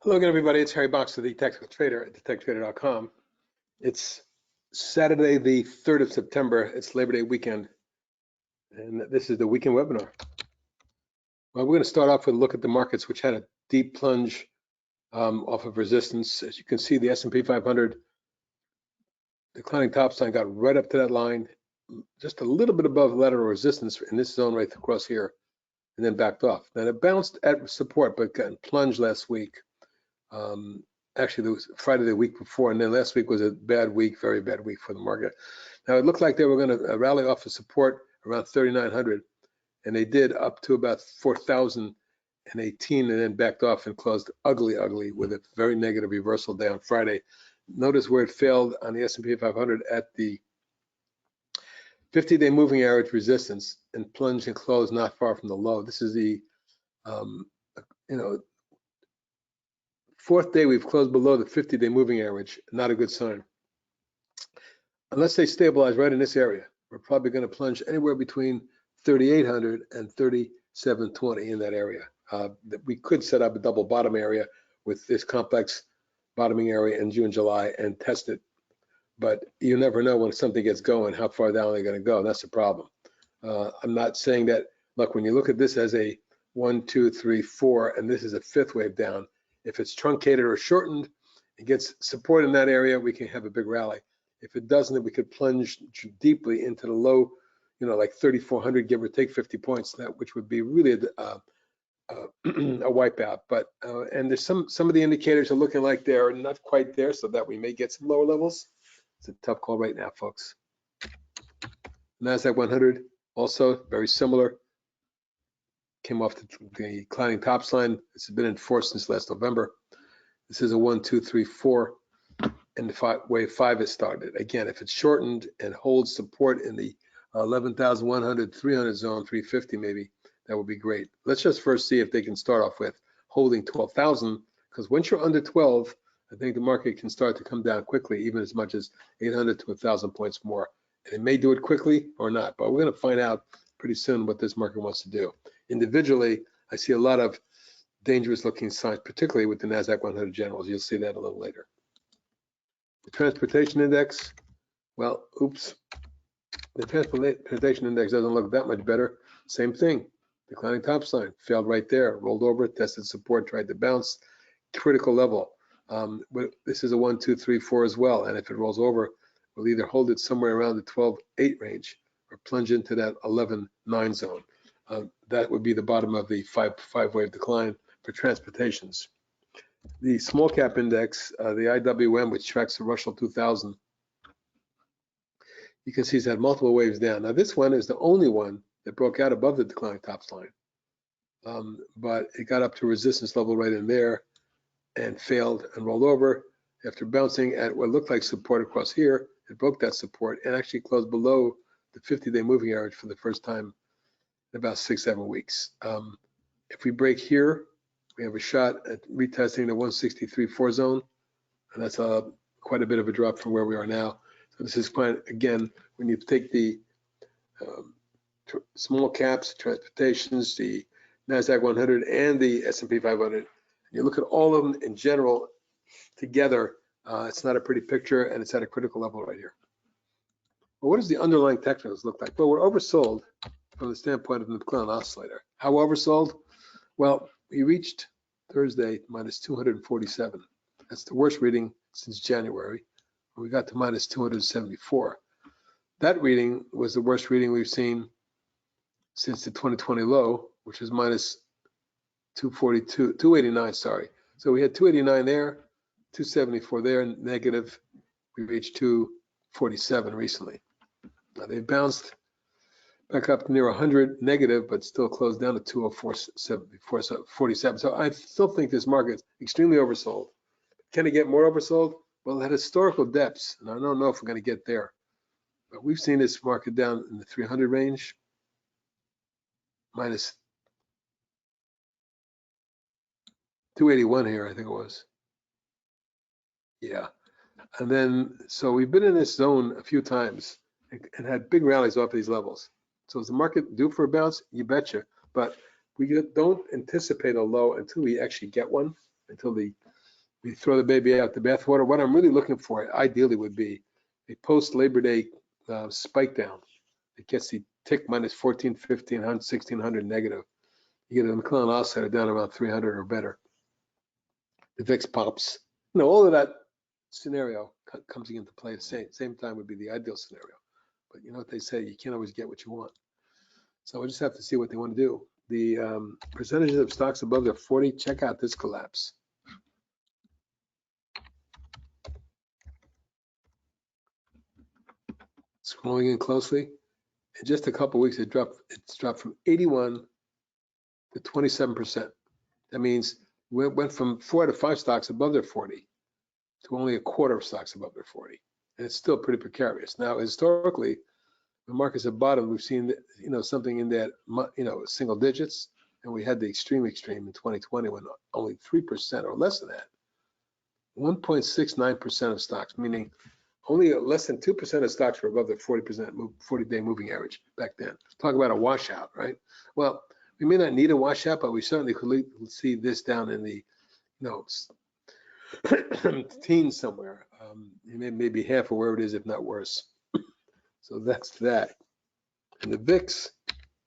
Hello again, everybody. It's Harry Box of the Technical Trader at thetechtrader.com. It's Saturday, the 3rd of September. It's Labor Day weekend, and this is the weekend webinar. Well, we're going to start off with a look at the markets, which had a deep plunge off of resistance. As you can see, the S&P 500 declining top sign got right up to that line, just a little bit above lateral resistance in this zone right across here, and then backed off. Then it bounced at support, but got plunged last week. Actually, there was Friday the week before, and then last week was a bad week, very bad week for the market. Now, it looked like they were going to rally off of support around 3,900, and they did up to about 4,018, and then backed off and closed ugly with a very negative reversal day on Friday. Notice where it failed on the S&P 500 at the 50-day moving average resistance and plunged and closed not far from the low. This is the, fourth day we've closed below the 50-day moving average. Not a good sign. Unless they stabilize right in this area, we're probably going to plunge anywhere between 3,800 and 3,720 in that area. We could set up a double bottom area with this complex bottoming area in June, July and test it. But you never know when something gets going, how far down they're going to go. That's the problem. I'm not saying that, look, when you look at this as a 1, 2, 3, 4, and this is a fifth wave down, if it's truncated or shortened, it gets support in that area, we can have a big rally. If it doesn't, we could plunge deeply into the low, like 3,400, give or take 50 points, which would be really a wipeout. But and there's some of the indicators are looking like they're not quite there, so that we may get some lower levels. It's a tough call right now, folks. Nasdaq 100 also very similar. Came off the declining top line. This has been in force since last November. This is a 1, 2, 3, 4, and the wave 5 has started. Again, if it's shortened and holds support in the 11,100, 300 zone, 350 maybe, that would be great. Let's just first see if they can start off with holding 12,000, because once you're under 12, I think the market can start to come down quickly, even as much as 800 to 1,000 points more. And it may do it quickly or not, but we're going to find out pretty soon what this market wants to do. Individually, I see a lot of dangerous looking signs, particularly with the Nasdaq 100 generals. You'll see that a little later. The transportation index, well, oops. The transportation index doesn't look that much better. Same thing, declining top sign, failed right there, rolled over, tested support, tried to bounce, critical level. This is a 1, 2, 3, 4 as well, and if it rolls over, we'll either hold it somewhere around the 12.8 range or plunge into that 11.9 zone. That would be the bottom of the five-wave decline for transportations. The small cap index, the IWM, which tracks the Russell 2000, you can see it's had multiple waves down. Now this one is the only one that broke out above the declining top line, but it got up to resistance level right in there and failed and rolled over after bouncing at what looked like support across here. It broke that support and actually closed below the 50-day moving average for the first time in about 6-7 weeks. If we break here, we have a shot at retesting the 163.4 zone, and that's quite a bit of a drop from where we are now. So this is quite, again, when you take the small caps, transportations, the Nasdaq 100, and the S&P 500, and you look at all of them in general together, it's not a pretty picture, and it's at a critical level right here. Well, what does the underlying technicals look like? Well, we're oversold from the standpoint of the McClellan oscillator. How oversold? Well, we reached Thursday minus 247. That's the worst reading since January. We got to minus 274. That reading was the worst reading we've seen since the 2020 low, which is minus 289, sorry. So we had 289 there, 274 there, negative. We reached 247 recently. Now they bounced back up near 100 negative, but still closed down to 204.47. So I still think this market's extremely oversold. Can it get more oversold? Well, at historical depths, and I don't know if we're going to get there, but we've seen this market down in the 300 range, minus 281 here, I think it was. Yeah. And then, so we've been in this zone a few times and had big rallies off these levels. So is the market due for a bounce? You betcha. But we don't anticipate a low until we actually get one, until the we throw the baby out the bathwater. What I'm really looking for, ideally, would be a post-Labor Day spike down. It gets the tick minus 14, 15, 1600 negative. You get a McClellan offset down around 300 or better. The VIX pops. You know, all of that scenario comes into play at the same time would be the ideal scenario. But you know what they say, you can't always get what you want. So we just have to see what they want to do. The percentages of stocks above their 40, check out this collapse. Scrolling in closely, in just a couple of weeks, it's dropped from 81 to 27%. That means we went from 4 out of 5 stocks above their 40 to only a quarter of stocks above their 40. And it's still pretty precarious. Now, historically, the markets at bottom, we've seen, you know, something in that, you know, single digits. And we had the extreme in 2020 when only 3% or less than that, 1.69% of stocks, meaning only less than 2% of stocks were above the 40-day moving average back then. Talk about a washout, right? Well, we may not need a washout, but we certainly could see this down in the, you know, teens somewhere, maybe half of where it is, if not worse. So that's that. And the VIX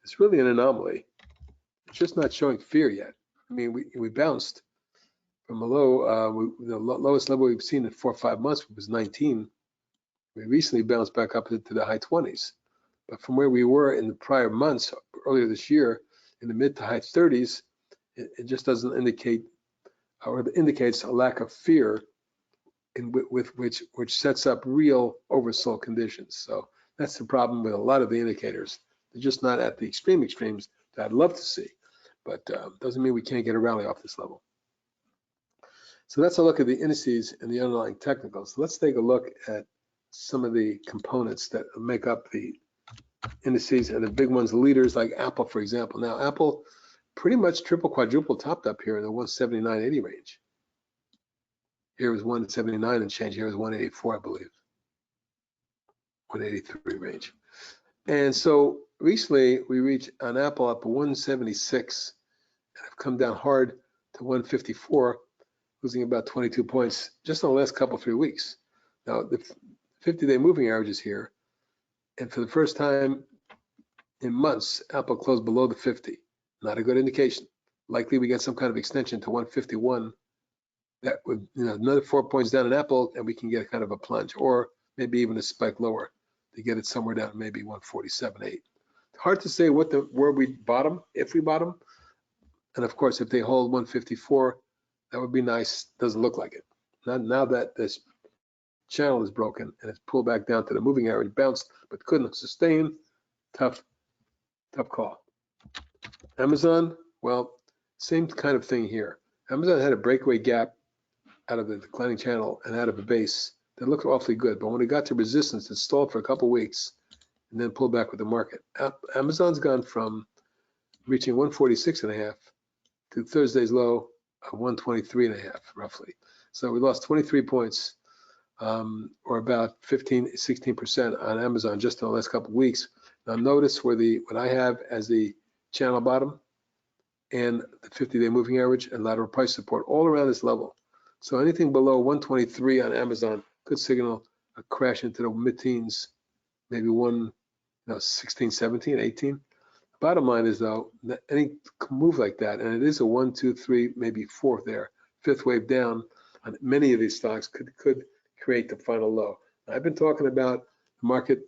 is really an anomaly. It's just not showing fear yet. I mean, we bounced from a low, the lowest level we've seen in 4 or 5 months was 19. We recently bounced back up into the high 20s. But from where we were in the prior months, earlier this year, in the mid to high 30s, it just doesn't indicate, or it indicates a lack of fear with which sets up real oversold conditions. So that's the problem with a lot of the indicators. They're just not at the extremes that I'd love to see, but doesn't mean we can't get a rally off this level. So that's a look at the indices and the underlying technicals. So let's take a look at some of the components that make up the indices and the big ones, the leaders like Apple, for example. Now, Apple pretty much quadruple topped up here in the 179.80 range. Here was 179 and change. Here was 184, I believe. 183 range. And so recently we reached on Apple up to 176 and have come down hard to 154, losing about 22 points just in the last couple, 3 weeks. Now the 50-day moving average is here. And for the first time in months, Apple closed below the 50. Not a good indication. Likely we get some kind of extension to 151. That would, you know, another 4 points down in Apple, and we can get kind of a plunge, or maybe even a spike lower to get it somewhere down, maybe 147.8. Hard to say where we bottom, if we bottom, and of course, if they hold 154, that would be nice. Doesn't look like it. Now that this channel is broken and it's pulled back down to the moving average, bounced but couldn't sustain. Tough call. Amazon, well, same kind of thing here. Amazon had a breakaway gap out of the declining channel and out of a base that looked awfully good, but when it got to resistance, it stalled for a couple weeks and then pulled back with the market. Amazon's gone from reaching 146.5 to Thursday's low of 123.5, roughly. So we lost 23 points, or about 16% on Amazon just in the last couple of weeks. Now notice where what I have as the channel bottom and the 50-day moving average and lateral price support all around this level. So anything below 123 on Amazon could signal a crash into the mid-teens, maybe 16, 17, 18. Bottom line is though, that any move like that, and it is a 1, 2, 3, maybe 4 there, 5th wave down on many of these stocks could create the final low. I've been talking about the market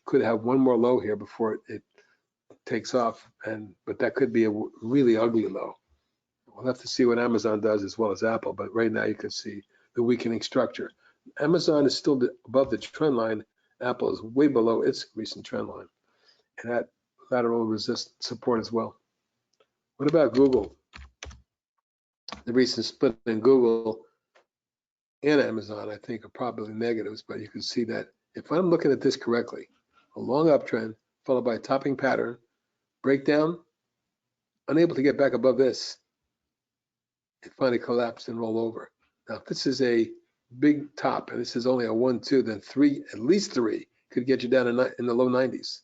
could have one more low here before it takes off, but that could be a really ugly low. We'll have to see what Amazon does as well as Apple, but right now you can see the weakening structure. Amazon is still above the trend line. Apple is way below its recent trend line, and that lateral resist support as well. What about Google? The recent split in Google and Amazon, I think, are probably negatives, but you can see that if I'm looking at this correctly, a long uptrend followed by a topping pattern, breakdown, unable to get back above this, it finally collapsed and rolled over. Now, if this is a big top and this is only a 1, 2, then 3, at least 3 could get you down in the low 90s.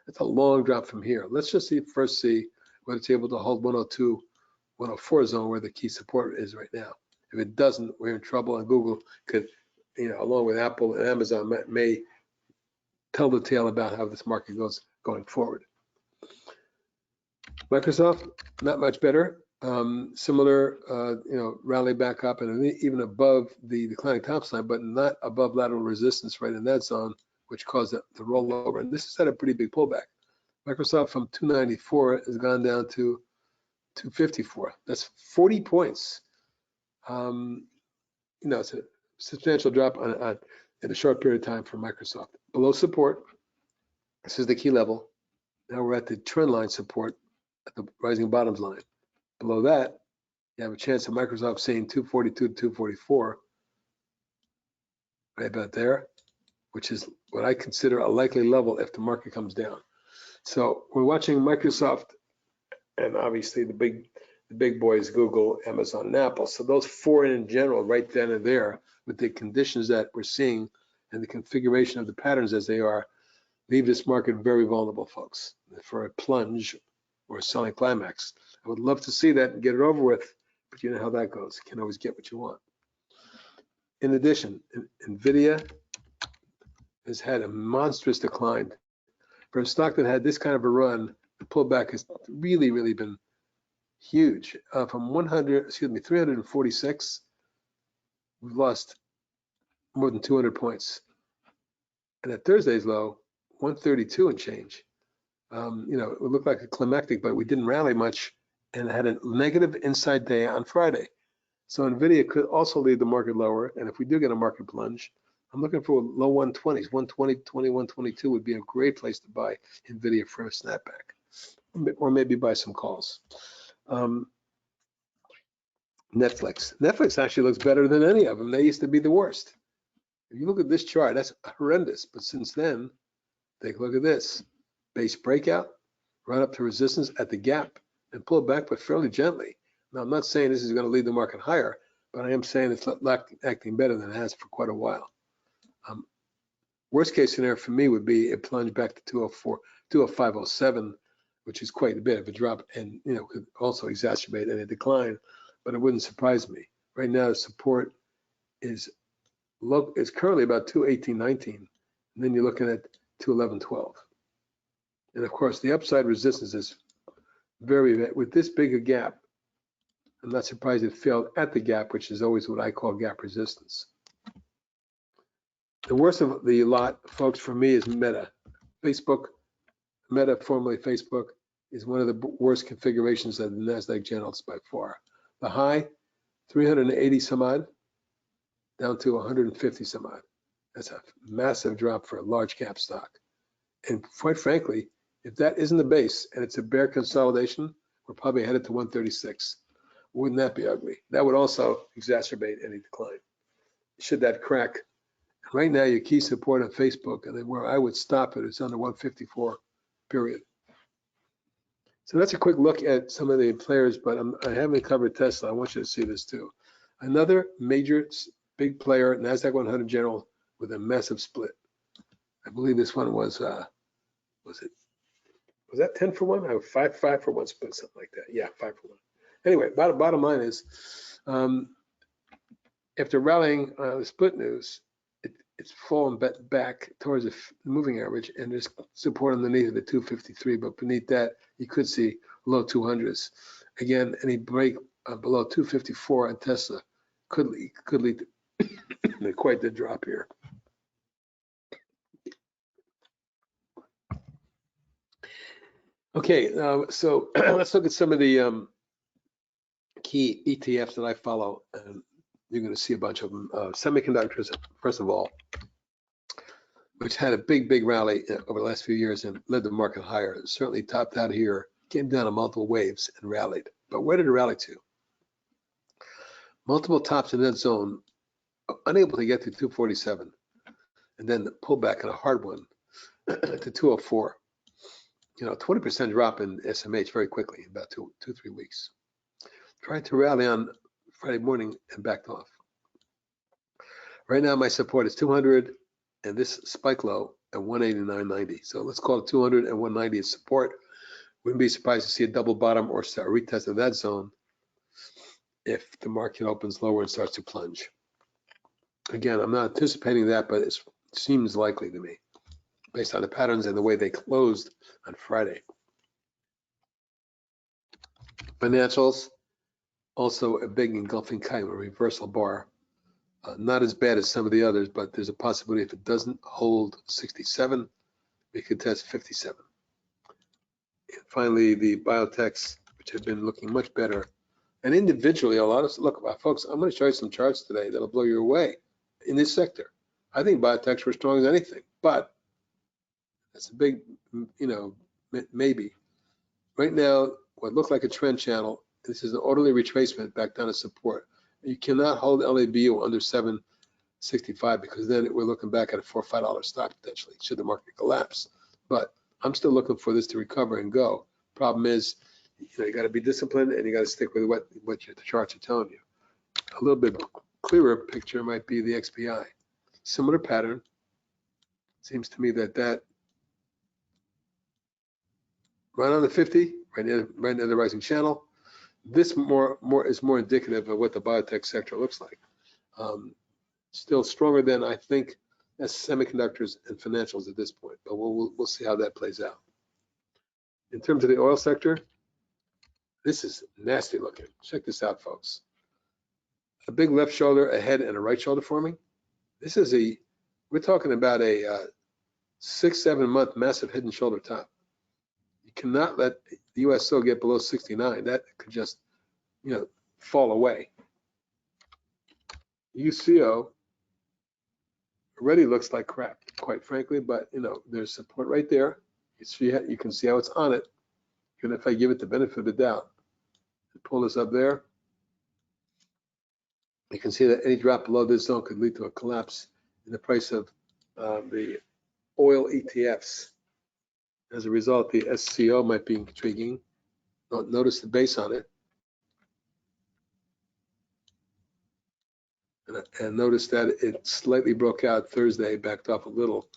That's a long drop from here. Let's just first see whether it's able to hold 102, 104 zone where the key support is right now. If it doesn't, we're in trouble, and Google could, along with Apple and Amazon, may tell the tale about how this market goes going forward. Microsoft, not much better. Similar, rally back up and even above the declining top line, but not above lateral resistance right in that zone, which caused it to roll over. And this has had a pretty big pullback. Microsoft from 294 has gone down to 254. That's 40 points. It's a substantial drop in a short period of time for Microsoft. Below support, this is the key level. Now we're at the trend line support at the rising bottoms line. Below that, you have a chance of Microsoft seeing 242 to 244, right about there, which is what I consider a likely level if the market comes down. So we're watching Microsoft and obviously the big boys, Google, Amazon, and Apple. So those four in general, right then and there, with the conditions that we're seeing and the configuration of the patterns as they are, leave this market very vulnerable, folks, for a plunge or a selling climax. I would love to see that and get it over with, but you know how that goes. You can't always get what you want. In addition, Nvidia has had a monstrous decline. For a stock that had this kind of a run, the pullback has really, really been huge. From 346, we've lost more than 200 points. And at Thursday's low, 132 and change. It looked like a climactic, but we didn't rally much and had a negative inside day on Friday. So Nvidia could also lead the market lower. And if we do get a market plunge, I'm looking for low 120s. 120, 122 would be a great place to buy Nvidia for a snapback, or maybe buy some calls. Netflix actually looks better than any of them. They used to be the worst. If you look at this chart, that's horrendous. But since then, take a look at this. Base breakout, run up to resistance at the gap, and pull back, but fairly gently. Now, I'm not saying this is going to lead the market higher, but I am saying it's acting better than it has for quite a while. Worst case scenario for me would be a plunge back to 204, 205.07, which is quite a bit of a drop, and could also exacerbate any decline, but it wouldn't surprise me. Right now, the support is currently about 218.19, and then you're looking at 211.12. And of course, the upside resistance is with this big a gap. I'm not surprised it failed at the gap, which is always what I call gap resistance. The worst of the lot, folks, for me is Meta. Meta, formerly Facebook, is one of the worst configurations of the Nasdaq generals by far. The high, 380 some odd, down to 150 some odd. That's a massive drop for a large cap stock. And quite frankly, if that isn't the base and it's a bear consolidation, we're probably headed to 136. Wouldn't that be ugly? That would also exacerbate any decline. Should that crack? Right now, your key support on Facebook, and then where I would stop it is under 154, period. So that's a quick look at some of the players, but I haven't covered Tesla. I want you to see this too. Another major big player, Nasdaq 100 general, with a massive split. I believe this one was that 10 for 1? Or 5 for 1 split, something like that. Yeah, 5 for 1. Anyway, bottom line is, after rallying the split news, it's fallen back towards the moving average, and there's support underneath of the 253, but beneath that, you could see low 200s. Again, any break below 254 on Tesla could lead to quite the drop here. Okay, so let's look at some of the key ETFs that I follow. You're going to see a bunch of them. Semiconductors, first of all, which had a big rally over the last few years and led the market higher. It certainly topped out here, came down on multiple waves and rallied. But where did it rally to? Multiple tops in that zone, unable to get to 247, and then the pullback in a hard one to 204. 20% drop in SMH very quickly, about 2-3 weeks. Tried to rally on Friday morning and backed off. Right now, my support is 200, and this spike low at 189.90. So let's call it 200 and 190 as support. Wouldn't be surprised to see a double bottom or a retest of that zone. if the market opens lower and starts to plunge. Again, I'm not anticipating that, but it seems likely to me based on the patterns and the way they closed on Friday. Financials, also a big engulfing kite, a reversal bar. Not as bad as some of the others, but there's a possibility if it doesn't hold 67, we could test 57. And finally, the biotechs, which have been looking much better. And individually, a lot of, look, folks, I'm going to show you some charts today that'll blow you away in this sector. I think biotechs were strong as anything, but that's a big, maybe. Right now, what looked like a trend channel, this is an orderly retracement back down to support. You cannot hold LABU under 765 because then we're looking back at a $4 or $5 stop potentially should the market collapse. But I'm still looking for this to recover and go. Problem is, you got to be disciplined and you got to stick with what the charts are telling you. A little bit clearer picture might be the XPI. Similar pattern. Seems to me that right on the 50, right near the rising channel. This is more indicative of what the biotech sector looks like. Still stronger than I think as semiconductors and financials at this point, but we'll see how that plays out. In terms of the oil sector, this is nasty looking. Check this out, folks. A big left shoulder, a head, and a right shoulder forming. This is we're talking about a 6-7 month massive head and shoulder top. You cannot let the USO get below 69. That could just, fall away. UCO already looks like crap, quite frankly, but there's support right there. You can see how it's on it. Even if I give it the benefit of the doubt, pull this up there, you can see that any drop below this zone could lead to a collapse in the price of the oil ETFs. As a result, the SCO might be intriguing. Notice the base on it. And notice that it slightly broke out Thursday, backed off a little.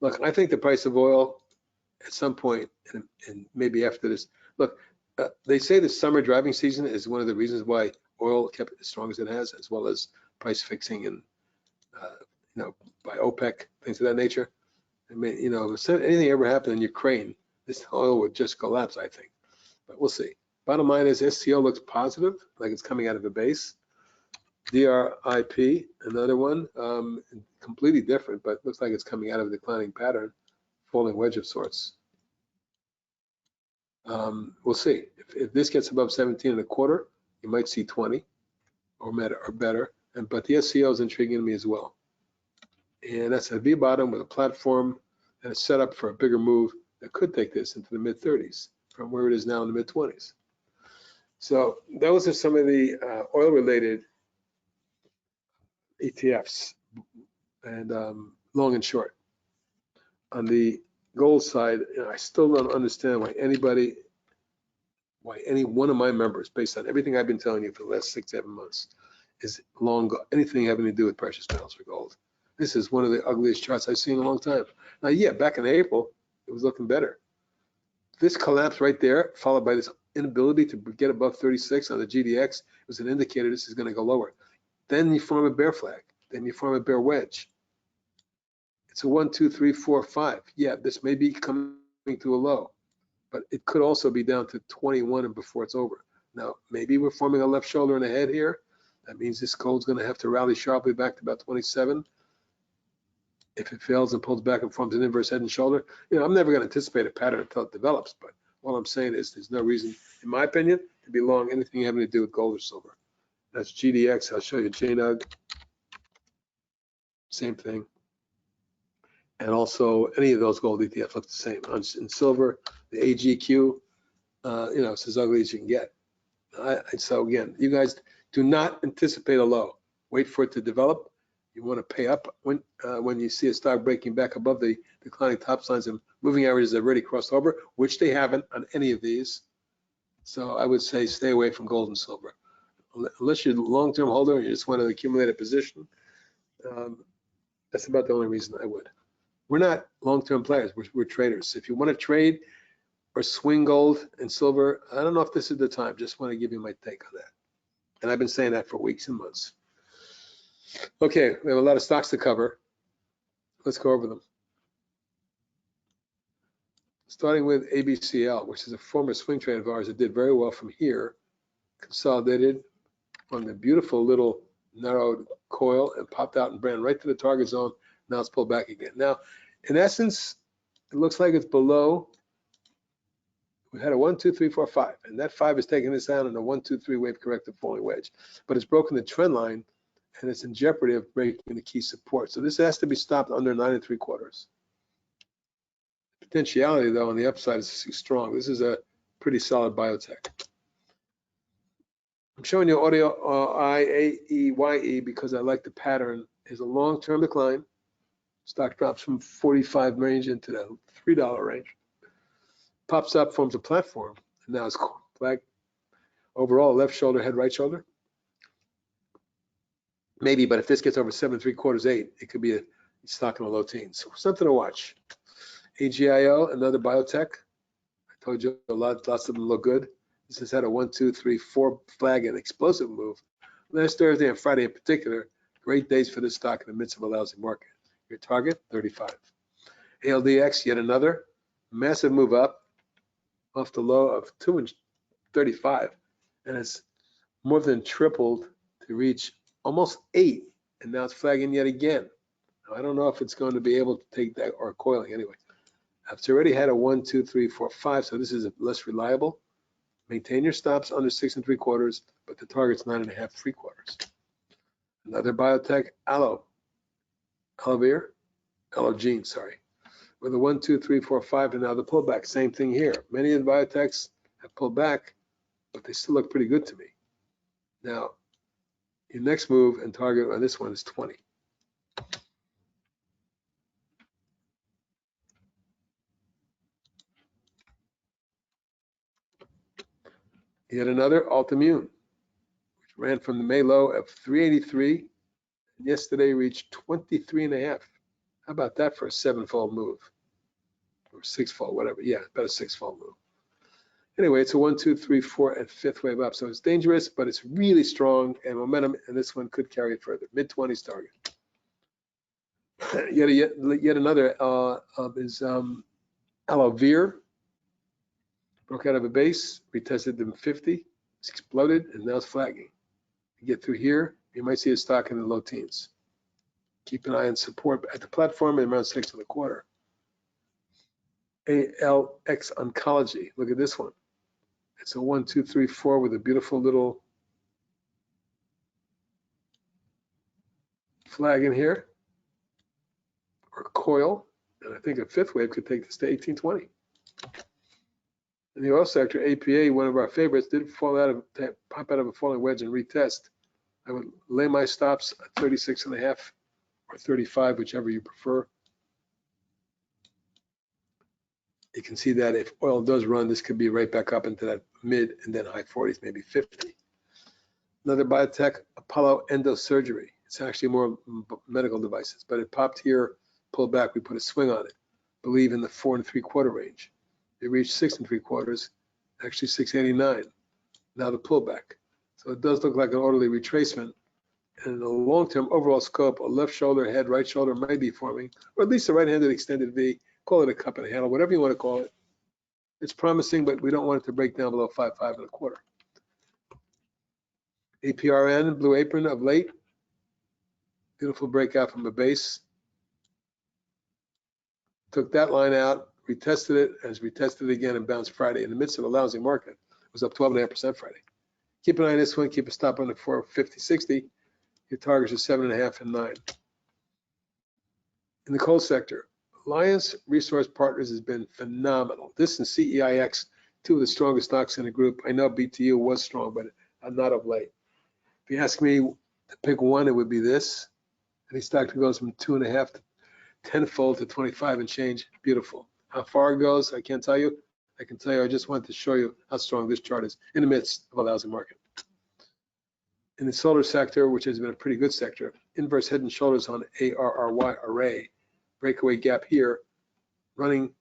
Look, I think the price of oil at some point, and maybe after this, look, they say the summer driving season is one of the reasons why oil kept as strong as it has, as well as price fixing and, by OPEC, things of that nature. I mean, if anything ever happened in Ukraine, this oil would just collapse, I think. But we'll see. Bottom line is SCO looks positive, like it's coming out of a base. DRIP, another one, completely different, but looks like it's coming out of a declining pattern, falling wedge of sorts. We'll see. If this gets above 17.25, you might see 20 or better. But the SCO is intriguing to me as well. And that's a V bottom with a platform and a setup for a bigger move that could take this into the mid 30s from where it is now in the mid 20s. So those are some of the oil related ETFs and long and short. On the gold side, I still don't understand why any one of my members, based on everything I've been telling you for the last 6-7 months, is long anything having to do with precious metals for gold. This is one of the ugliest charts I've seen in a long time. Now, yeah, back in April, it was looking better. This collapse right there, followed by this inability to get above 36 on the GDX, was an indicator this is going to go lower. Then you form a bear flag. Then you form a bear wedge. It's a 1, 2, 3, 4, 5. Yeah, this may be coming to a low, but it could also be down to 21 and before it's over. Now, maybe we're forming a left shoulder and a head here. That means this gold's going to have to rally sharply back to about 27. If it fails and pulls back and forms an inverse head and shoulder, I'm never going to anticipate a pattern until it develops. But all I'm saying is there's no reason, in my opinion, to be long anything having to do with gold or silver. That's GDX. I'll show you JNUG. Same thing. And also any of those gold ETFs look the same. In silver, the AGQ, it's as ugly as you can get. So again, you guys do not anticipate a low. Wait for it to develop. You want to pay up when you see a stock breaking back above the declining top signs and moving averages have already crossed over, which they haven't on any of these. So I would say stay away from gold and silver. Unless you're a long-term holder and you just want to accumulate a position, that's about the only reason I would. We're not long-term players, we're traders. If you want to trade or swing gold and silver, I don't know if this is the time. Just want to give you my take on that. And I've been saying that for weeks and months. Okay, we have a lot of stocks to cover. Let's go over them. Starting with Abcl, which is a former swing trade of ours that did very well from here, consolidated on the beautiful little narrowed coil and popped out and ran right to the target zone. Now it's pulled back again. Now, in essence, it looks like it's below. We had a 1, 2, 3, 4, 5, and that 5 is taking us down in a 1, 2, 3 wave corrective falling wedge. But it's broken the trend line, and it's in jeopardy of breaking the key support. So this has to be stopped under 9 3/4. Potentiality, though, on the upside is strong. This is a pretty solid biotech. I'm showing you audio IAEYE because I like the pattern. Is a long-term decline. Stock drops from 45 range into the $3 range. Pops up, forms a platform, and now it's flag. Overall, left shoulder, head, right shoulder. Maybe, but if this gets over 7 3/4, 8, it could be a stock in the low teens. So something to watch. AGIO, another biotech. I told you lots of them look good. This has had a 1, 2, 3, 4 flag and explosive move. Last Thursday and Friday in particular, great days for this stock in the midst of a lousy market. Your target, 35. ALDX, yet another massive move up off the low of 235, and it's more than tripled to reach almost 8, and now it's flagging yet again. Now, I don't know if it's going to be able to take that, or coiling anyway. It's already had a 1, 2, 3, 4, 5, so this is less reliable. Maintain your stops under 6 3/4, but the target's 9 1/2 3/4. Another biotech, Aloe Vera, Allogene, sorry, with a 1, 2, 3, 4, 5, and now the pullback. Same thing here. Many of the biotechs have pulled back, but they still look pretty good to me. Now, your next move and target on this one is 20. Yet another Altimmune, which ran from the May low of 383, and yesterday reached 23 1/2. How about that for a 7-fold move? Or 6-fold, whatever. Yeah, about a 6-fold move. Anyway, it's a 1, 2, 3, 4, and 5th wave up. So it's dangerous, but it's really strong and momentum, and this one could carry it further. Mid-20s target. Yet another is Aloe Vera. Broke out of a base, retested them 50, it's exploded, and now it's flagging. You get through here, you might see a stock in the low teens. Keep an eye on support at the platform and around 6 1/4. ALX Oncology, look at this one. It's a 1, 2, 3, 4 with a beautiful little flag in here, or coil, and I think a 5th wave could take this to 18 20. In the oil sector, APA, one of our favorites, did pop out of a falling wedge and retest. I would lay my stops at 36 1/2 or 35, whichever you prefer. You can see that if oil does run, this could be right back up into that mid and then high 40s, maybe 50. Another biotech, Apollo Endosurgery. It's actually more medical devices, but it popped here, pulled back. We put a swing on it. Believe in the 4 3/4 range. It reached 6 3/4, actually 689. Now the pullback. So it does look like an orderly retracement. And in the long-term overall scope, a left shoulder, head, right shoulder might be forming, or at least a right-handed extended V. Call it a cup and a handle, whatever you want to call it. It's promising, but we don't want it to break down below 5, 5 1/4. APRN, Blue Apron of late. Beautiful breakout from a base. Took that line out, retested it, has retested it again and bounced Friday in the midst of a lousy market. It was up 12.5% Friday. Keep an eye on this one. Keep a stop on the 450, 60. Your targets are 7 1/2 and 9. In the coal sector, Alliance Resource Partners has been phenomenal. This and CEIX, 2 of the strongest stocks in the group. I know BTU was strong, but not of late. If you ask me to pick one, it would be this. And the stock goes from 2 1/2 to 10-fold to 25 and change. Beautiful. How far it goes, I can't tell you. I can tell you, I just wanted to show you how strong this chart is in the midst of a lousy market. In the solar sector, which has been a pretty good sector, inverse head and shoulders on ARRY array, breakaway gap here, running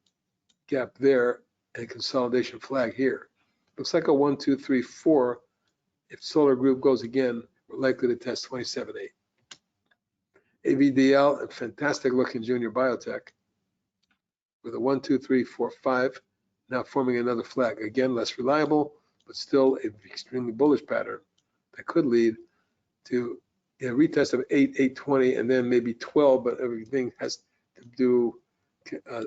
gap there, and consolidation flag here. Looks like a 1, 2, 3, 4 If solar group goes again, we're likely to test 27.8. AVDL, a fantastic looking junior biotech with a 1, 2, 3, 4, 5, now forming another flag. Again, less reliable, but still an extremely bullish pattern that could lead to a retest of 8, 820, and then maybe 12, but everything has to do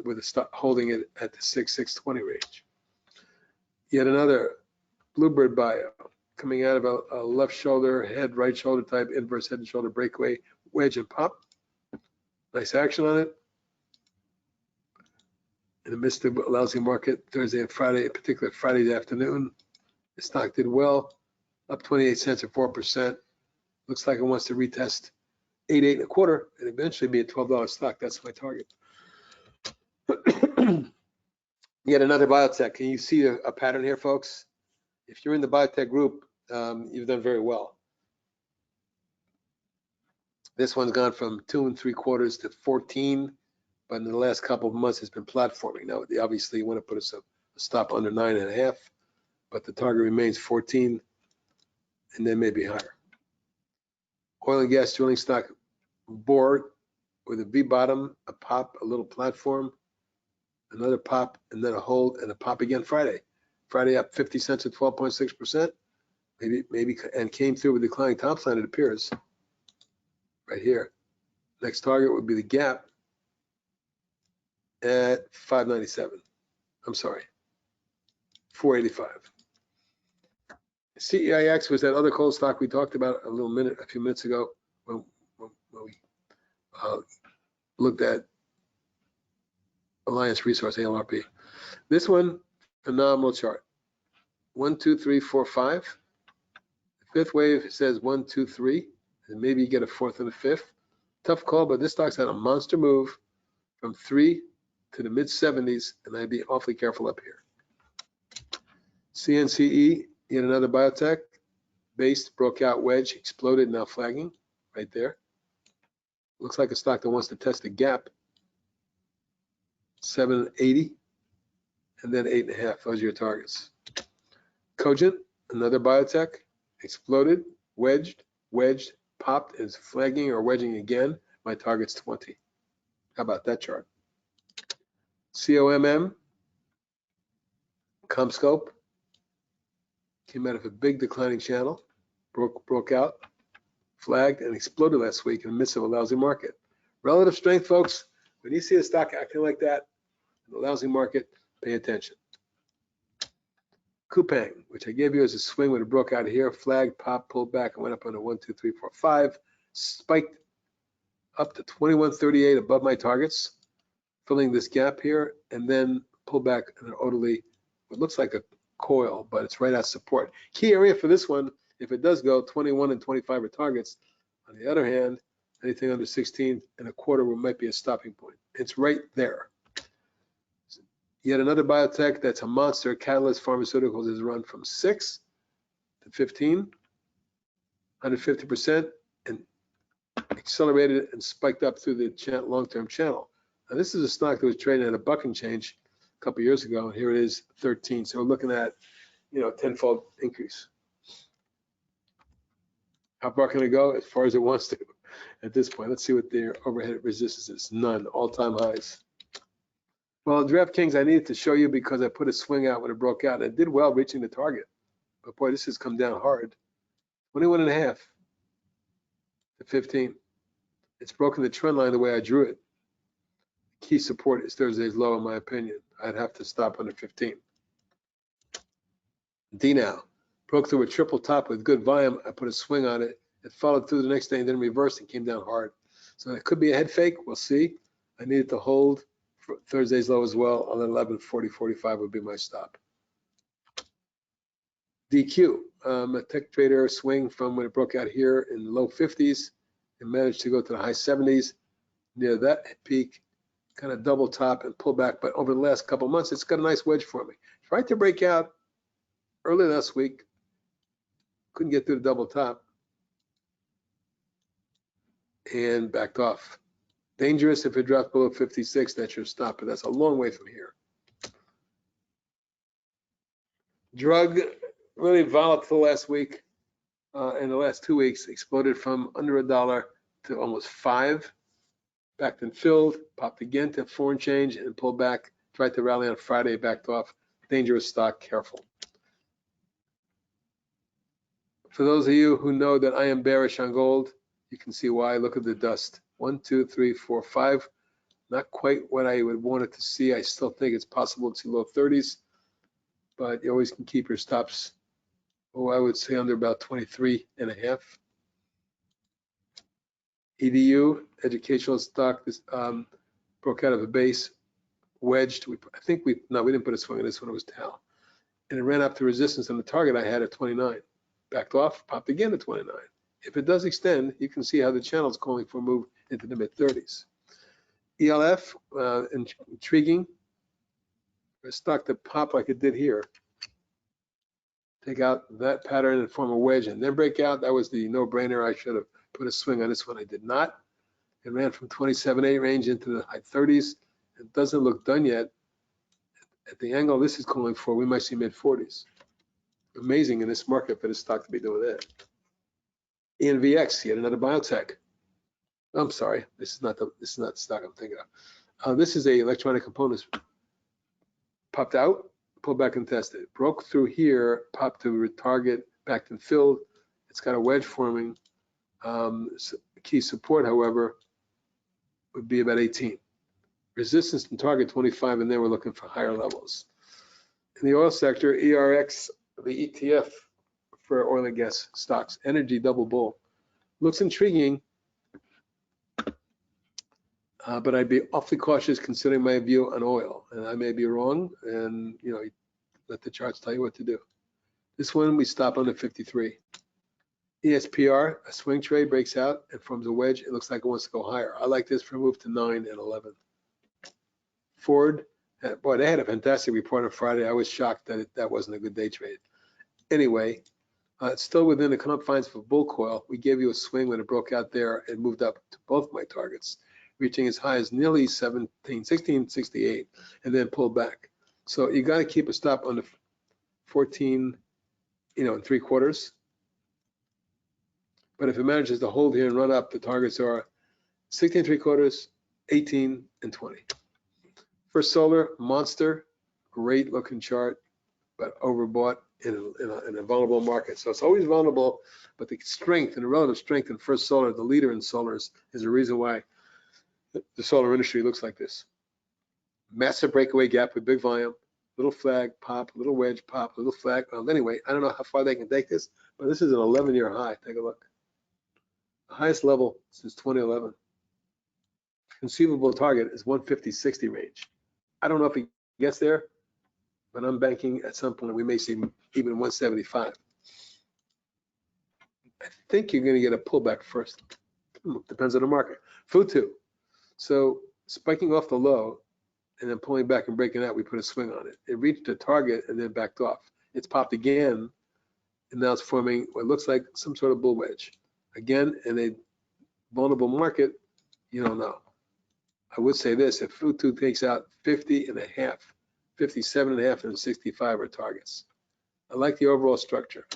with the stop holding it at the 6, 620 range. Yet another Bluebird bio coming out of a left shoulder, head, right shoulder type, inverse head and shoulder breakaway, wedge and pop. Nice action on it. In the midst of a lousy market, Thursday and Friday, in particular Friday's afternoon, the stock did well, up 28 cents or 4%. Looks like it wants to retest 8, 8 1/4, and eventually be a $12 stock. That's my target. Yet another biotech. Can you see a pattern here, folks? If you're in the biotech group, you've done very well. This one's gone from 2 3/4 to 14, but in the last couple of months, it's been platforming. Now, obviously, you want to put a stop under 9.5, but the target remains 14, and then maybe higher. Oil and gas drilling stock board with a V bottom, a pop, a little platform, another pop, and then a hold and a pop again Friday. Friday up 50 cents at 12.6%, maybe, and came through with declining top line, it appears, right here. Next target would be the gap at 597. I'm sorry, 485. CEIX was that other coal stock we talked about a few minutes ago when we looked at Alliance Resource, ALRP. This one, phenomenal chart. 1, 2, 3, 4, 5. The fifth wave says 1, 2, 3, and maybe you get a fourth and a fifth. Tough call, but this stock's had a monster move from 3 to the mid 70s, and I'd be awfully careful up here. CNCE, yet another biotech, based, broke out wedge, exploded, now flagging right there. Looks like a stock that wants to test the gap, 780, and then 8.5. Those are your targets. Cogent, another biotech, exploded, wedged, popped, is flagging or wedging again. My target's 20. How about that chart? COMM, CommScope, came out of a big declining channel, broke out, flagged, and exploded last week in the midst of a lousy market. Relative strength, folks, when you see a stock acting like that in a lousy market, pay attention. Coupang, which I gave you as a swing when it broke out here, flagged, popped, pulled back, and went up on a 1, 2, 3, 4, 5, spiked up to 21.38 above my targets, filling this gap here, and then pulled back in an orderly, what looks like a coil, but it's right at support. Key area for this one, if it does go, 21 and 25 are targets. On the other hand, anything under 16.25 might be a stopping point. It's right there. Yet another biotech that's a monster, Catalyst Pharmaceuticals, has run from 6 to 15, 150%, and accelerated and spiked up through the long-term channel. Now, this is a stock that was trading at a buck and change a couple years ago, and here it is, 13. So we're looking at, tenfold increase. How far can it go? As far as it wants to at this point. Let's see what their overhead resistance is. None, all-time highs. Well, DraftKings, I needed to show you because I put a swing out when it broke out. It did well reaching the target, but boy, this has come down hard. 21.5 to 15. It's broken the trend line the way I drew it. Key support is Thursday's low, in my opinion. I'd have to stop under 15. DNOW broke through a triple top with good volume. I put a swing on it. It followed through the next day and then reversed and came down hard. So it could be a head fake. We'll see. I needed to hold for Thursday's low as well. On 11.40, 45 would be my stop. DQ, a tech trader swing from when it broke out here in the low 50s and managed to go to the high 70s. Near that peak, kind of double top and pull back. But over the last couple months, it's got a nice wedge for me. Tried to break out early last week. Couldn't get through the double top. And backed off. Dangerous if it drops below 56, that's your stop, but that's a long way from here. Drug, really volatile last week. in the last 2 weeks, exploded from under $1 to almost 5, backed and filled, popped again to 4 and change, and pulled back, tried to rally on Friday, backed off. Dangerous stock, careful. For those of you who know that I am bearish on gold, you can see why. Look at the dust. 1, 2, 3, 4, 5. Not quite what I would want it to see. I still think it's possible to see low 30s, but you always can keep your stops, I would say under about 23.5. EDU, educational stock, this broke out of a base, wedged. We didn't put a swing on this one, it was Tau. And it ran up to resistance on the target I had at 29. Backed off, popped again at 29. If it does extend, you can see how the channel is calling for a move into the mid 30s. ELF, intriguing. For a stock to pop like it did here, take out that pattern and form a wedge and then break out. That was the no-brainer. I should have put a swing on this one. I did not. It ran from 27.8 range into the high 30s. It doesn't look done yet. At the angle this is calling for, we might see mid 40s. Amazing in this market for this stock to be doing that. Invx, yet another biotech. I'm sorry, this is not the stock I'm thinking of. This is a electronic components. Popped out, pulled back and tested. Broke through here, popped to target, backed and filled. It's got a wedge forming. Key support, however, would be about 18. Resistance and target 25, and then we're looking for higher levels. In the oil sector, ERX, the ETF for oil and gas stocks, energy double bull. Looks intriguing, but I'd be awfully cautious considering my view on oil. And I may be wrong, and let the charts tell you what to do. This one, we stop under 53. ESPR, a swing trade, breaks out and forms a wedge. It looks like it wants to go higher. I like this for a move to 9 and 11. Ford, boy, they had a fantastic report on Friday. I was shocked that that wasn't a good day trade. Anyway, it's still within the confines of a bull coil. We gave you a swing when it broke out there and moved up to both my targets, reaching as high as nearly 1668, and then pulled back. So you got to keep a stop under 14, and 3/4. But if it manages to hold here and run up, the targets are 16 3/4, 18, and 20. First Solar, monster, great looking chart, but overbought in a vulnerable market. So it's always vulnerable, but the strength and the relative strength in First Solar, the leader in solars, is the reason why the solar industry looks like this. Massive breakaway gap with big volume, little flag, pop, little wedge, pop, little flag. Well, anyway, I don't know how far they can take this, but this is an 11-year high. Take a look. The highest level since 2011. Conceivable target is 150-60 range. I don't know if he gets there, but I'm banking at some point we may see even 175. I think you're going to get a pullback first. Depends on the market. Futu. So spiking off the low and then pulling back and breaking out, we put a swing on it. It reached a target and then backed off. It's popped again, and now it's forming what looks like some sort of bull wedge. Again, in a vulnerable market, you don't know. I would say this, if Futu takes out 50.5, 57.5, and 65 are targets. I like the overall structure.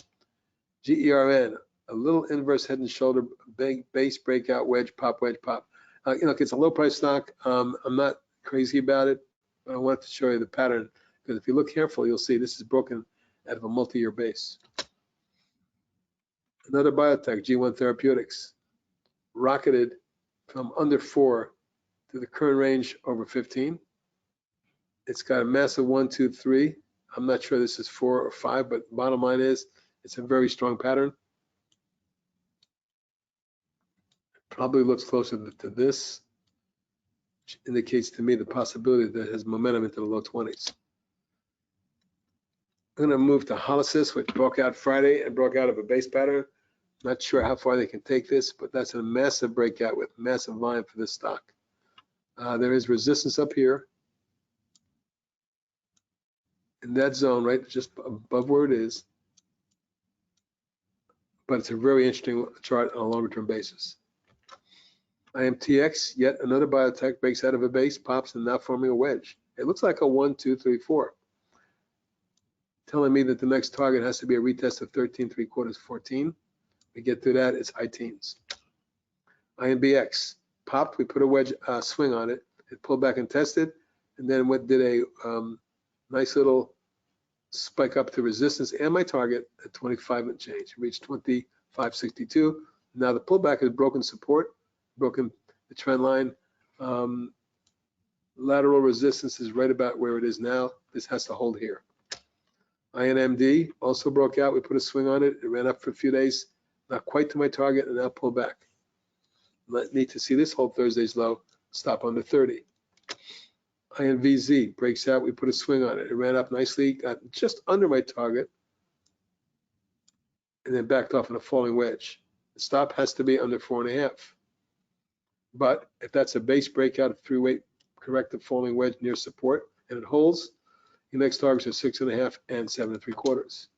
GERN, a little inverse head and shoulder, big base breakout, wedge pop, wedge pop. It's a low price stock. I'm not crazy about it, but I wanted to show you the pattern, because if you look carefully, you'll see this is broken out of a multi-year base. Another biotech, G1 Therapeutics, rocketed from under 4 to the current range over 15. It's got a massive 1, 2, 3. I'm not sure this is 4 or 5, but bottom line is it's a very strong pattern. Probably looks closer to this, which indicates to me the possibility that it has momentum into the low 20s. I'm going to move to Holosys, which broke out Friday and broke out of a base pattern. Not sure how far they can take this, but that's a massive breakout with massive volume for this stock. There is resistance up here in that zone, right just above where it is. But it's a very interesting chart on a longer term basis. Imtx, yet another biotech, breaks out of a base, pops, and now forming a wedge. It looks like a 1, 2, 3, 4. Telling me that the next target has to be a retest of 13 3/4, 14. We get through that, it's high teens. INBX popped, we put a wedge swing on it. It pulled back and tested, and then did a nice little spike up to resistance and my target at 25 and change. Reached 25.62. Now the pullback has broken support, broken the trend line. Lateral resistance is right about where it is now. This has to hold here. INMD also broke out. We put a swing on it. It ran up for a few days, not quite to my target, and now pulled back. Need to see this hold Thursday's low, stop under 30. INVZ breaks out. We put a swing on it. It ran up nicely, got just under my target, and then backed off in a falling wedge. The stop has to be under 4.5. But if that's a base breakout of three-way corrective falling wedge near support and it holds, your next targets are 6.5 and 7.75.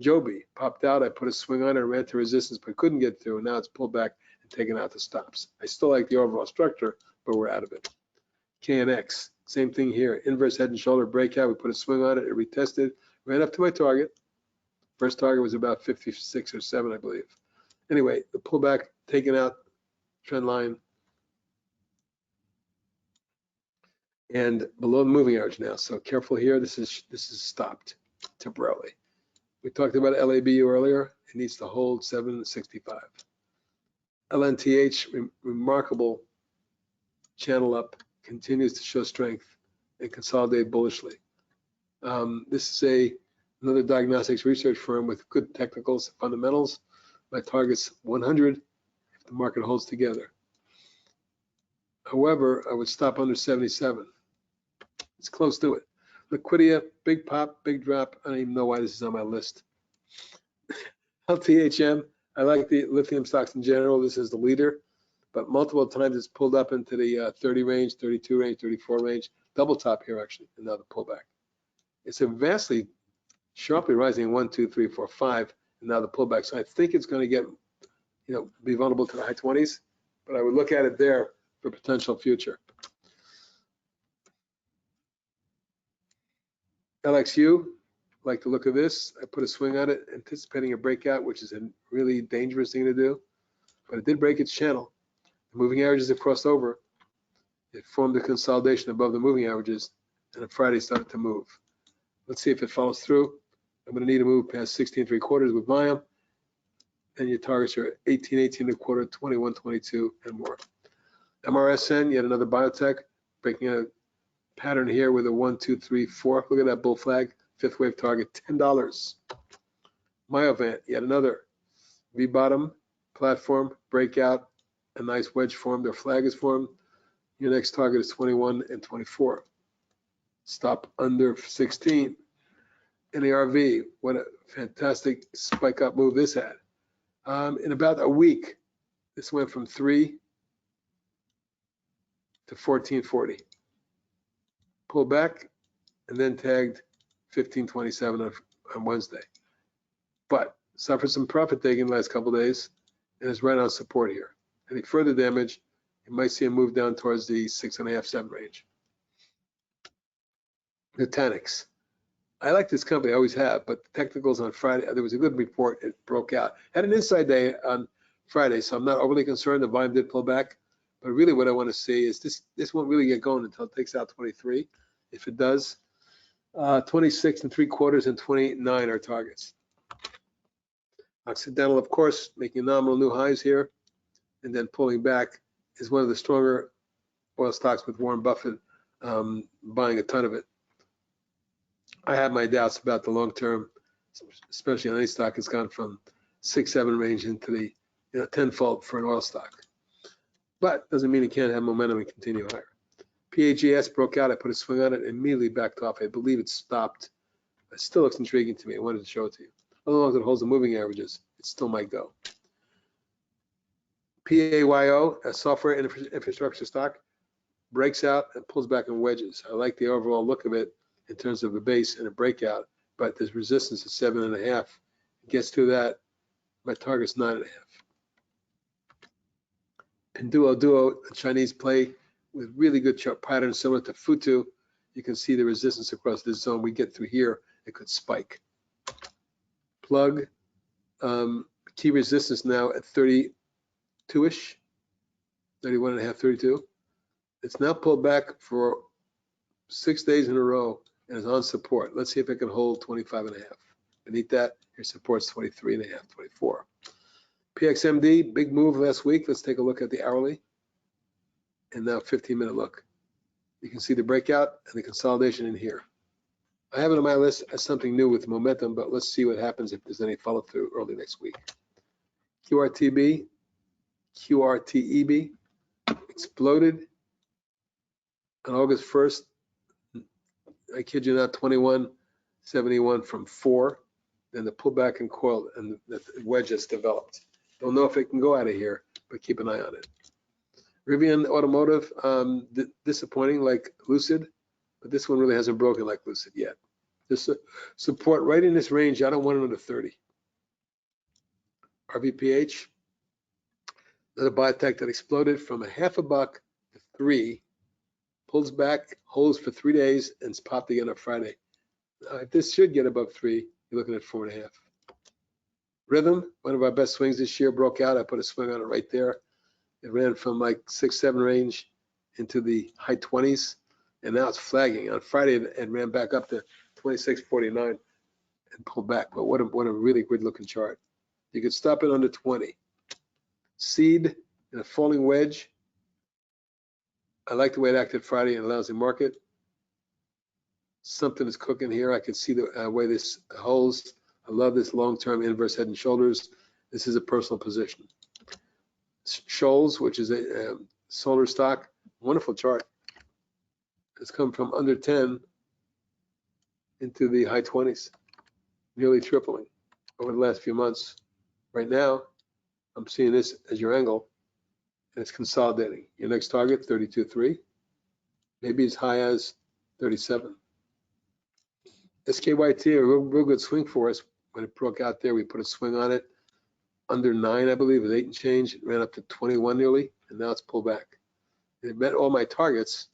Joby popped out. I put a swing on it, ran to resistance, but couldn't get through. And now it's pulled back and taken out the stops. I still like the overall structure, but we're out of it. KNX, same thing here. Inverse head and shoulder breakout. We put a swing on it. It retested, ran up to my target. First target was about 56 or 7, I believe. Anyway, the pullback, taken out trend line. And below the moving average now. So careful here. This is stopped temporarily. We talked about LABU earlier. It needs to hold 7.65. LNTH, remarkable channel up, continues to show strength and consolidate bullishly. This is another diagnostics research firm with good technicals, fundamentals. My target's 100 if the market holds together. However, I would stop under 77. It's close to it. Liquidia, big pop, big drop. I don't even know why this is on my list. LTHM, I like the lithium stocks in general. This is the leader, but multiple times it's pulled up into the 30 range, 32 range, 34 range. Double top here actually, and now the pullback. It's a vastly sharply rising 1, 2, 3, 4, 5, and now the pullback. So I think it's going to get, be vulnerable to the high 20s, but I would look at it there for potential future. LXU, like the look of this. I put a swing on it, anticipating a breakout, which is a really dangerous thing to do, but it did break its channel. The moving averages have crossed over. It formed a consolidation above the moving averages, and on Friday started to move. Let's see if it follows through. I'm going to need to move past 16.75 with volume, and your targets are 18, 18.25, 21, 22, and more. MRSN, yet another biotech, breaking a pattern here with a 1, 2, 3, 4. Look at that bull flag, fifth wave target, $10. Myovant, yet another V-bottom platform, breakout, a nice wedge formed, or flag is formed. Your next target is 21 and 24. Stop under 16. NARV, what a fantastic spike up move this had. In about a week, this went from 3 to 14.40. Pulled back and then tagged 15.27 on Wednesday. But suffered some profit taking the last couple of days and is right on support here. Any further damage, you might see a move down towards the 6.5, 7 range. Nutanix. I like this company, I always have, but the technicals on Friday, there was a good report, it broke out. Had an inside day on Friday, so I'm not overly concerned. The volume did pull back, but really what I want to see is this won't really get going until it takes out 23. If it does, 26.75 and 28.9 are targets. Occidental, of course, making nominal new highs here, and then pulling back is one of the stronger oil stocks with Warren Buffett buying a ton of it. I have my doubts about the long term, especially on any stock. It's gone from 6, 7 range into the tenfold for an oil stock. But doesn't mean it can't have momentum and continue higher. PAGS broke out. I put a swing on it, immediately backed off. I believe it stopped. It still looks intriguing to me. I wanted to show it to you. As long as it holds the moving averages, it still might go. PAYO, a software infrastructure stock, breaks out and pulls back in wedges. I like the overall look of it in terms of a base and a breakout, but there's resistance at 7.5. It gets through that. My target's 9.5. Pinduoduo, a Chinese play with really good chart pattern similar to Futu. You can see the resistance across this zone. We get through here, it could spike. Plug, Key resistance now at 32-ish, 31.5, 32. It's now pulled back for 6 days in a row and is on support. Let's see if it can hold 25.5. Beneath that, your support's 23.5, 24. PXMD, big move last week. Let's take a look at the hourly. And now 15-minute look. You can see the breakout and the consolidation in here. I have it on my list as something new with momentum, but let's see what happens if there's any follow through early next week. QRTB, QRTEB exploded on August 1st. I kid you not, 21.71 from 4. Then the pullback and coil and the wedge has developed. Don't know if it can go out of here, but keep an eye on it. Rivian Automotive, disappointing like Lucid, but this one really hasn't broken like Lucid yet. This support right in this range. I don't want it under 30. RVPH, another biotech that exploded from $0.50 to 3, pulls back, holds for 3 days, and it's popped again on Friday. This should get above 3. You're looking at 4.5. Rhythm, one of our best swings this year, broke out. I put a swing on it right there. It ran from like 6-7 range into the high 20s, and now it's flagging. On Friday, it ran back up to 26.49 and pulled back. But what a really good looking chart. You could stop it under 20. Seed in a falling wedge. I like the way it acted Friday in a lousy market. Something is cooking here. I can see the way this holds. I love this long-term inverse head and shoulders. This is a personal position. Shoals, which is a solar stock, wonderful chart. It's come from under 10 into the high 20s, nearly tripling over the last few months. Right now, I'm seeing this as your angle, and it's consolidating. Your next target, 32.3, maybe as high as 37. SKYT, a real good swing for us. When it broke out there, we put a swing on it. Under 9, I believe, with 8 and change. It ran up to 21 nearly, and now it's pulled back. It met all my targets,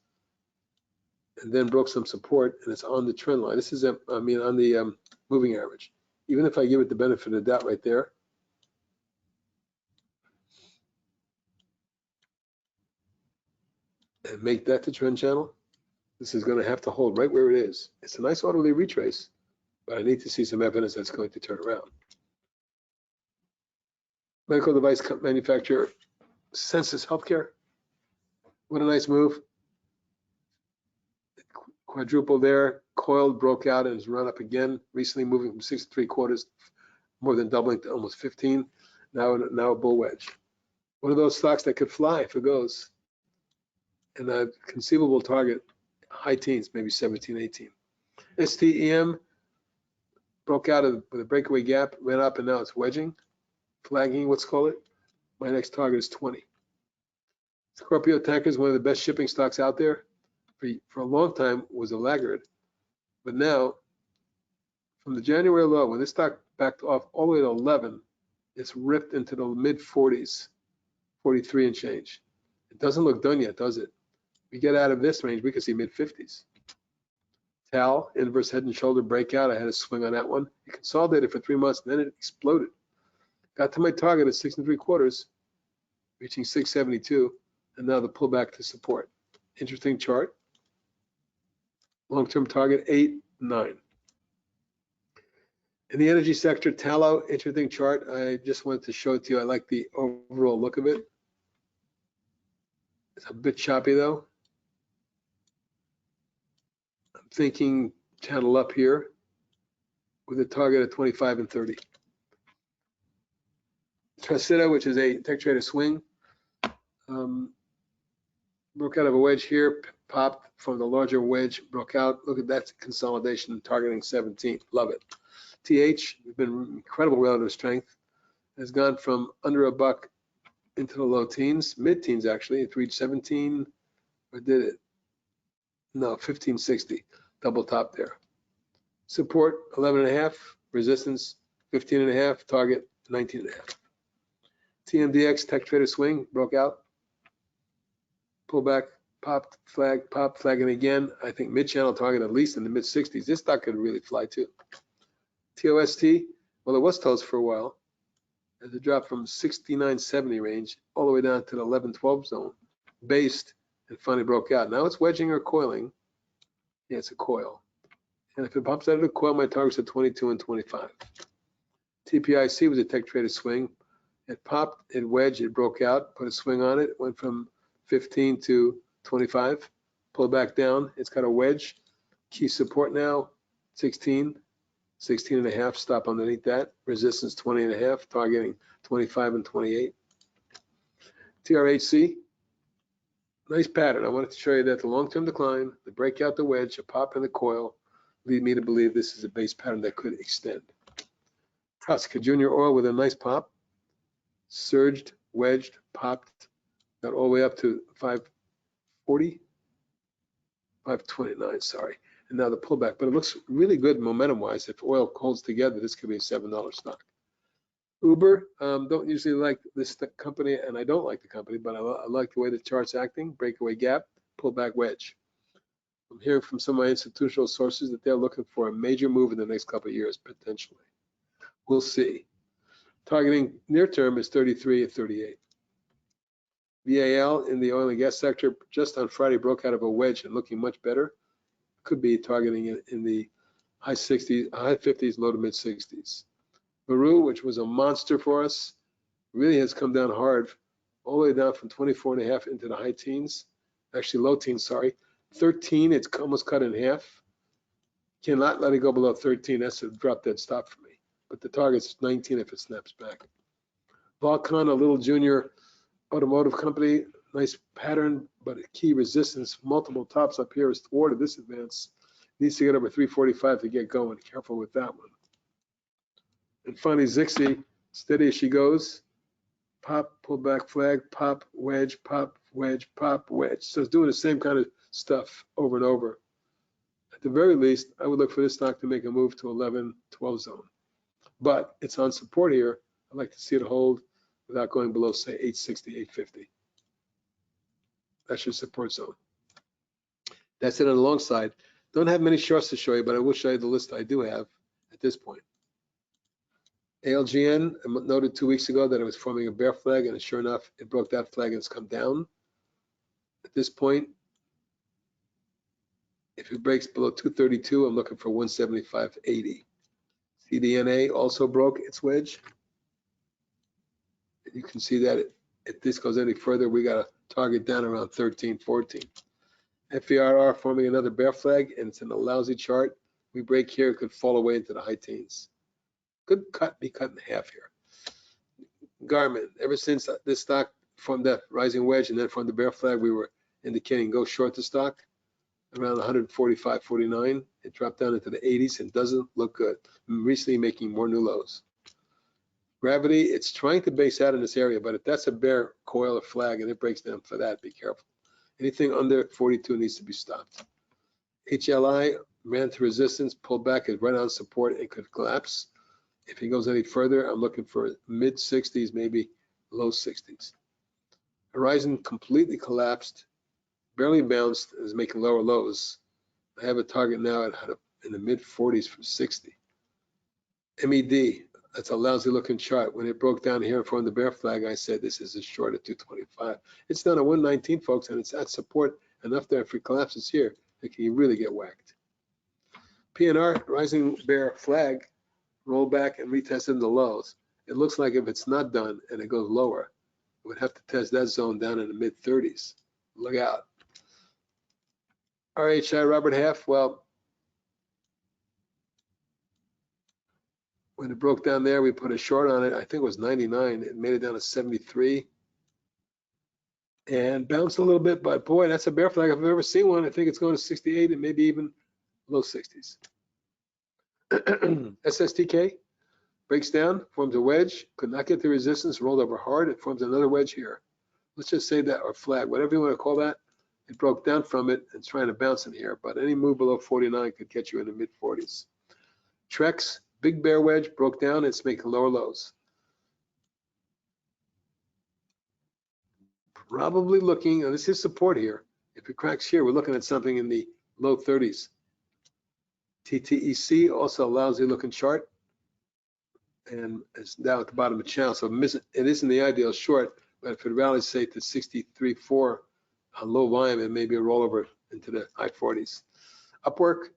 and then broke some support, and it's on the trend line. This is, on the moving average. Even if I give it the benefit of the doubt right there, and make that the trend channel, this is going to have to hold right where it is. It's a nice orderly retrace, but I need to see some evidence that's going to turn around. Medical device manufacturer, Census Healthcare. What a nice move. Quadruple there, coiled, broke out, and has run up again. Recently moving from 6.75, more than doubling to almost 15. Now a bull wedge. One of those stocks that could fly if it goes. And a conceivable target, high teens, maybe 17, 18. STEM broke out with a breakaway gap, ran up, and now it's wedging, flagging, let's call it. My next target is 20. Scorpio Tankers, one of the best shipping stocks out there. For a long time was a laggard, but now from the January low, when this stock backed off all the way to 11, it's ripped into the mid 40s, 43 and change. It doesn't look done yet, does it? We get out of this range, we could see mid 50s. TAL, inverse head and shoulder breakout. I had a swing on that one. It consolidated for 3 months, and then it exploded. Got to my target at 6.75, reaching 6.72, and now the pullback to support. Interesting chart. Long-term target 8, 9. In the energy sector, tallow, interesting chart. I just wanted to show it to you. I like the overall look of it. It's a bit choppy though. I'm thinking channel up here with a target of 25 and 30. Tracida, which is a tech trader swing, broke out of a wedge here, popped from the larger wedge, broke out. Look at that consolidation, targeting 17. Love it. TH, we've been incredible relative strength, has gone from under $1 into the low teens, mid-teens actually. It reached 17, or did it? No, 1560, double top there. Support 11.5, resistance 15.5, target 19.5. TMDX, tech trader swing, broke out. Pullback, popped, flag, pop, flagging again. I think mid-channel target at least in the mid-60s. This stock could really fly too. TOST, well, it was toast for a while, as it dropped from 69.70 range all the way down to the 11-12 zone, based, and finally broke out. Now it's wedging or coiling. Yeah, it's a coil. And if it pops out of the coil, my target's at 22 and 25. TPIC was a tech traded swing. It popped, it wedged, it broke out, put a swing on it, went from 15 to 25, pulled back down. It's got a wedge. Key support now, 16, 16 and a half, stop underneath that. Resistance 20 and a half, targeting 25 and 28. TRHC, nice pattern. I wanted to show you that the long-term decline, the breakout, the wedge, a pop in the coil, lead me to believe this is a base pattern that could extend. Tusk, a junior oil with a nice pop, surged, wedged, popped, got all the way up to 540, 529, sorry. And now the pullback, but it looks really good momentum-wise. If oil holds together, this could be a $7 stock. Uber, don't usually like this company, and I don't like the company, but I like the way the chart's acting. Breakaway gap, pullback wedge. I'm hearing from some of my institutional sources that they're looking for a major move in the next couple of years, potentially. We'll see. Targeting near term is 33 and 38. VAL in the oil and gas sector just on Friday broke out of a wedge and looking much better. Could be targeting it in the high 60s, high 50s, low to mid 60s. Baru, which was a monster for us, really has come down hard, all the way down from 24 and a half into the high teens, actually low teens, sorry. 13, it's almost cut in half. Cannot let it go below 13. That's a drop dead stop for me. But the target's 19 if it snaps back. Volcon, a little junior automotive company, nice pattern, but a key resistance, multiple tops up here is thwarted this advance. Needs to get over 345 to get going. Careful with that one. And finally, Zixi, steady as she goes. Pop, pull back flag, pop, wedge, pop, wedge, pop, wedge. So it's doing the same kind of stuff over and over. At the very least, I would look for this stock to make a move to 11, 12 zone. But it's on support here. I'd like to see it hold without going below, say, 860, 850. That's your support zone. That's it on the long side. Don't have many shorts to show you, but I will show you the list I do have at this point. ALGN, I noted 2 weeks ago that it was forming a bear flag, and sure enough, it broke that flag and it's come down. At this point, if it breaks below 232, I'm looking for 175.80. CDNA also broke its wedge. You can see that if this goes any further, we got a target down around 13, 14. FERR forming another bear flag, and it's in a lousy chart. We break here, it could fall away into the high teens. Could be cut in half here. Garmin, ever since this stock formed that rising wedge and then formed the bear flag, we were indicating go short the stock around 145.49. It dropped down into the 80s and doesn't look good. Recently making more new lows. Gravity, it's trying to base out in this area, but if that's a bear coil or flag and it breaks down for that, be careful. Anything under 42 needs to be stopped. HLI ran to resistance, pulled back, is right on support, and could collapse. If he goes any further, I'm looking for mid 60s, maybe low 60s. Horizon completely collapsed, barely bounced, is making lower lows. I have a target now at in the mid 40s for 60. MED, that's a lousy looking chart. When it broke down here and formed the bear flag, I said this is a short at 225. It's down at 119, folks, and it's at support enough there. If it collapses here, it can really get whacked. PNR, rising bear flag, roll back and retest in the lows. It looks like if it's not done and it goes lower, it would have to test that zone down in the mid 30s. Look out. RHI Robert Half, well, when it broke down there, we put a short on it. I think it was 99. It made it down to 73 and bounced a little bit, but boy, that's a bear flag if I've ever seen one. I think it's going to 68 and maybe even low 60s. SSTK breaks down, forms a wedge, could not get the resistance, rolled over hard, it forms another wedge here. Let's just say that, or flag, whatever you want to call that. It broke down from it and it's trying to bounce in here, but any move below 49 could get you in the mid 40s. Trex, big bear wedge, broke down, it's making lower lows. Probably looking, this is support here. If it cracks here, we're looking at something in the low 30s. TTEC, also a lousy looking chart. and it's down at the bottom of the channel. So it isn't the ideal short, but if it rallies, say, to 63.4 on low volume, it may be a rollover into the high 40s. Upwork,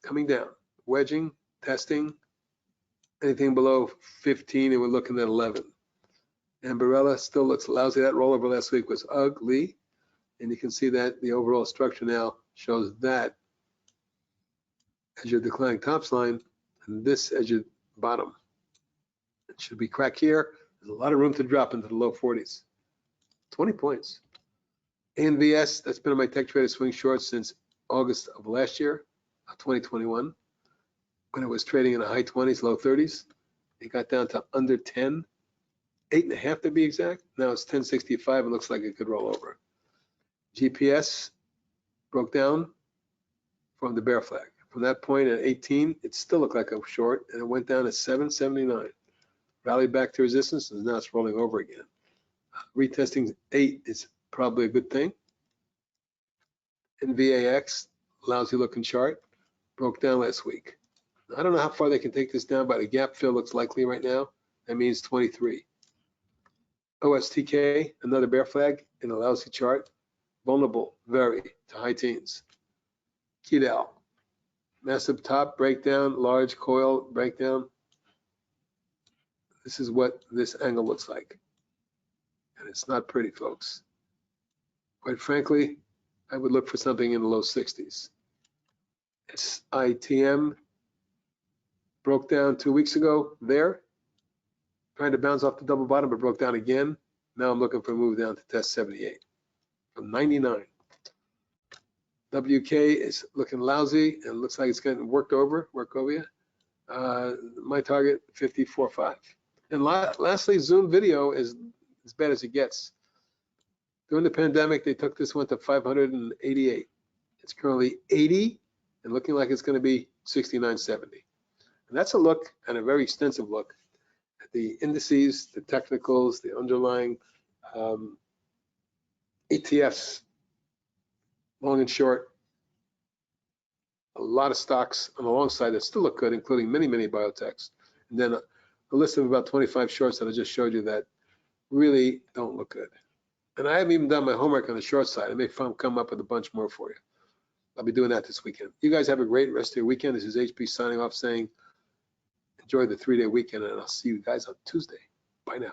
coming down, wedging, testing, anything below 15, and we're looking at 11. And Barella still looks lousy. That rollover last week was ugly, and you can see that the overall structure now shows that as your declining tops line, and this as your bottom. It should be crack here. There's a lot of room to drop into the low 40s. 20 points. ANVS, that's been on my tech trader swing short since August of last year, 2021, when it was trading in the high 20s, low 30s. It got down to under 10, 8.5 to be exact. Now it's 10.65 and looks like it could roll over. GPS broke down from the bear flag. From that point at 18, it still looked like a short, and it went down to 7.79. Rallied back to resistance, and now it's rolling over again. Retesting 8 is probably a good thing. NVAX, lousy looking chart, broke down last week. I don't know how far they can take this down, but a gap fill looks likely right now. That means 23. OSTK, another bear flag in a lousy chart, vulnerable, very, to high teens. Kidal, massive top breakdown, large coil breakdown. This is what this angle looks like. And it's not pretty, folks. Quite frankly, I would look for something in the low 60s. SITM broke down 2 weeks ago there, trying to bounce off the double bottom, but broke down again. Now I'm looking for a move down to test 78 from 99. WK is looking lousy and looks like it's getting worked over you. My target 54.5. And lastly, Zoom video is as bad as it gets. During the pandemic, they took this one to 588. It's currently 80 and looking like it's going to be 69.70. And that's a look, and a very extensive look, at the indices, the technicals, the underlying ETFs, long and short. A lot of stocks on the long side that still look good, including many, many biotechs. And then a list of about 25 shorts that I just showed you that really don't look good. And I haven't even done my homework on the short side. I may come up with a bunch more for you. I'll be doing that this weekend. You guys have a great rest of your weekend. This is HB signing off saying, enjoy the 3-day weekend, and I'll see you guys on Tuesday. Bye now.